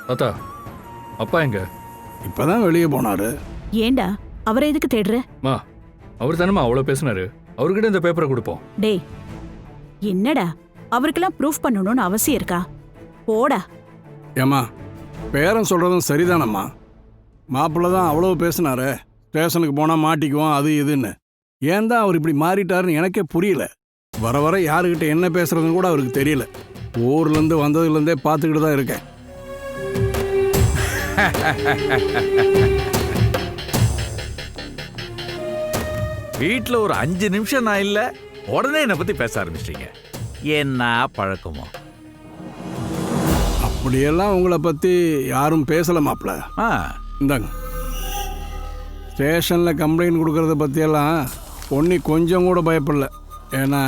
தாத்தா, அப்பா எங்க? இப்பதான் வெளியே போனாரு. ஏண்டா அவரை எதுக்கு தேடுற? மா, அவர் தானேம்மா அவ்வளோ பேசினாரு. அவர்கிட்ட இந்த பேப்பரை கொடுப்போம். டேய், என்னடா அவருக்கெல்லாம் ப்ரூஃப் பண்ணணும்னு அவசியம் இருக்கா? போடா. ஏம்மா, பேரன் சொல்றதும் சரிதானம்மா. மாப்பிள்ள தான் அவ்வளோ பேசினாரு. ஸ்டேஷனுக்கு போனால் மாட்டிக்குவோம் அது இதுன்னு. ஏன் தான் அவர் இப்படி மாறிட்டாருன்னு எனக்கே புரியல. வர வர யாருக்கிட்ட என்ன பேசுறதுன்னு கூட அவருக்கு தெரியல. ஊர்லேருந்து வந்ததுலேருந்தே பார்த்துக்கிட்டு தான் இருக்கேன். வீட்டில் ஒரு 5 நிமிஷம் நான் இல்லை, உடனே என்னை பற்றி பேச ஆரம்பிச்சிட்டீங்க. என்ன பழக்கமோ? அப்படியெல்லாம் உங்களை பற்றி யாரும் பேசலை மாப்பிள்ள. இந்தாங்க, ஸ்டேஷனில் கம்ப்ளைண்ட் கொடுக்கறத பற்றியெல்லாம் பொன்னி கொஞ்சம் கூட பயப்படல. ஏன்னா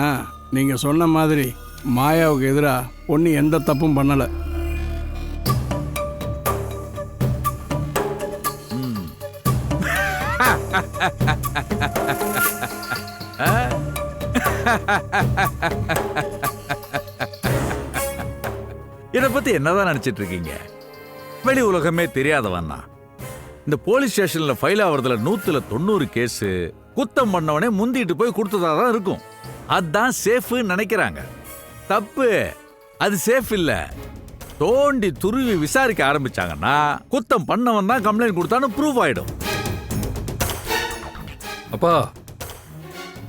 நீங்கள் சொன்ன மாதிரி மாயாவுக்கு எதிராக பொன்னி எந்த தப்பும் பண்ணலை. இதை பத்தி என்னதான் நினைச்சிட்டு இருக்கீங்க? வெளி உலகமே தெரியாதவன்னா இந்த போலீஸ் ஸ்டேஷன்ல ஃபைல் ஆவறதுல 190 கேஸ் குத்தம் பண்ணவனே முந்திட்டு போய் கொடுத்ததாதான் இருக்கும். அதுதான் சேஃப் நினைக்கிறாங்க. தப்பு. அது சேஃப் இல்ல. தோண்டி துருவி விசாரிக்க ஆரம்பிச்சாங்கன்னா குத்தம் பண்ணவன் தான் கம்ப்ளைண்ட் கொடுத்தான்னு ப்ரூவ் ஆயிடும். அப்பா,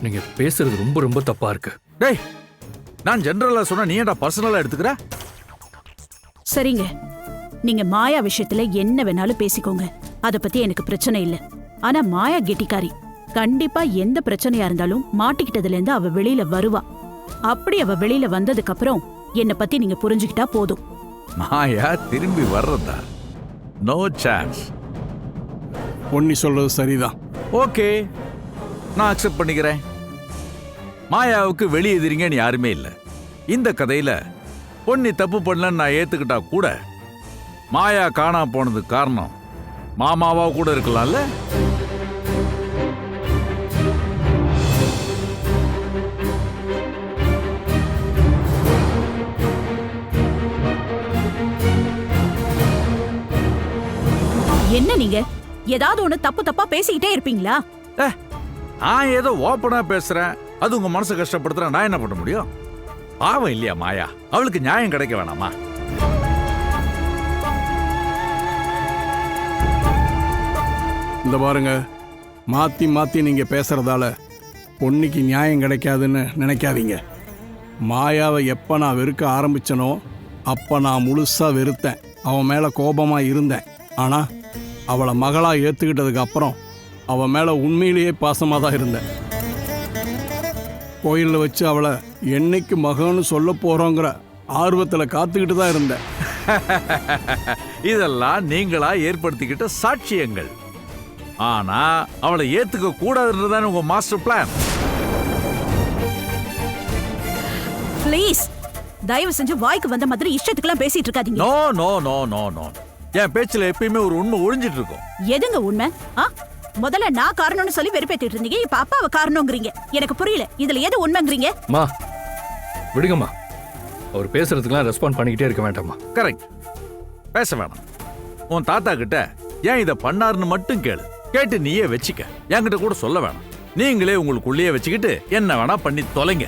நீங்க பேசுறது ரொம்ப ரொம்ப தப்பா இருக்கு. டேய், நான் ஜெனரலா சொன்னா நீ ஏன்டா பர்சனலா எடுத்துக்கிற? சரிங்க, நீங்க மாயா விஷயத்துல என்ன வேணாலும் பேசிக்கோங்க. அத பத்தி எனக்கு பிரச்சனை இல்ல. ஆனா மாயா கெட்டிக்காரி. கண்டிப்பா எந்த பிரச்சனையா இருந்தாலும் மாட்டிக்கிட்டதுல இருந்து அவ வெளியில வருவா. அப்படி அவ வெளியில வந்ததுக்கு அப்புறம் என்ன பத்தி நீங்க புரிஞ்சுக்கிட்டா போதும். மாயா திரும்பி வர்றதா? No chance. பொன்னி சொல்றது சரிதான். ஓகே, நான் அக்செப்ட் பண்ணிக்கிறேன். மாயாவுக்கு வெளி எதிரிங்கன்னு யாருமே இல்லை. இந்த கதையில பொன்னி தப்பு பண்ணலன்னு நான் ஏத்துக்கிட்டா கூட மாயா காணா போனதுக்கு காரணம் மாமாவா கூட இருக்கலாம்ல. என்ன நீங்க ஏதாவது ஒண்ணு தப்பு தப்பா பேசிக்கிட்டே இருப்பீங்களா? நான் ஏதோ ஓப்பனா பேசுறேன், அது உங்க மனசை கஷ்டப்படுத்துறேன். நான் என்ன பண்ண முடியும்? பாவம் இல்லையா மாயா? அவளுக்கு நியாயம் கிடைக்க வேணாமா? இந்த பாருங்க, மாற்றி மாற்றி நீங்கள் பேசுகிறதால பொன்னிக்கு நியாயம் கிடைக்காதுன்னு நினைக்காதீங்க. மாயாவை எப்போ நான் வெறுக்க ஆரம்பித்தனோ அப்போ நான் முழுசாக வெறுத்தேன். அவன் மேலே கோபமாக இருந்தேன். ஆனால் அவளை மகளாக ஏற்றுக்கிட்டதுக்கு அப்புறம் அவன் மேலே உண்மையிலேயே பாசமாக தான் இருந்தேன். கோயிலில் வச்சு அவளை என்னைக்கு மகன்னு சொல்ல போகிறோங்கிற ஆர்வத்தில் காத்துக்கிட்டு தான் இருந்தேன். இதெல்லாம் நீங்களா ஏற்படுத்திக்கிட்ட சாட்சியங்கள். ஆனா அவளை ஏத்துக்க கூடாதுன்றதான உங்க மாஸ்டர் பிளான். ப்ளீஸ், தயவு செஞ்சு வாய்க்கு வந்த மாதிரி இஷ்டத்துக்குலாம் பேசிட்டு இருக்காதீங்க. No no no no no. என் பேச்சுல எப்பயுமே ஒரு உண்மை ஒளிஞ்சிட்டு இருக்கும். எதுங்க உண்மை? முதல்ல நான் காரணம்னு சொல்லி வெறுப்பேத்திட்டு இருந்தீங்க, இப்ப அப்பாவை காரணம்ங்கறீங்க. எனக்கு புரியல, இதுல எது உண்மைங்கறீங்க? மா, விடுங்கம்மா. அவர் பேசுறதுக்கெல்லாம் ரெஸ்பாண்ட் பண்ணிக்கிட்டே இருக்க வேண்டாமா? கரெக்ட். பேச வேணாம். உன் தாத்தா கிட்ட ஏன் இதை பண்ணாருன்னு மட்டும் கேளு. கேட்டு நீயே வச்சுக்க. என்கிட்ட கூட சொல்ல வேணாம். நீங்களே உங்களுக்குள்ளேயே வச்சுக்கிட்டு என்ன வேணா பண்ணி தொலைங்க.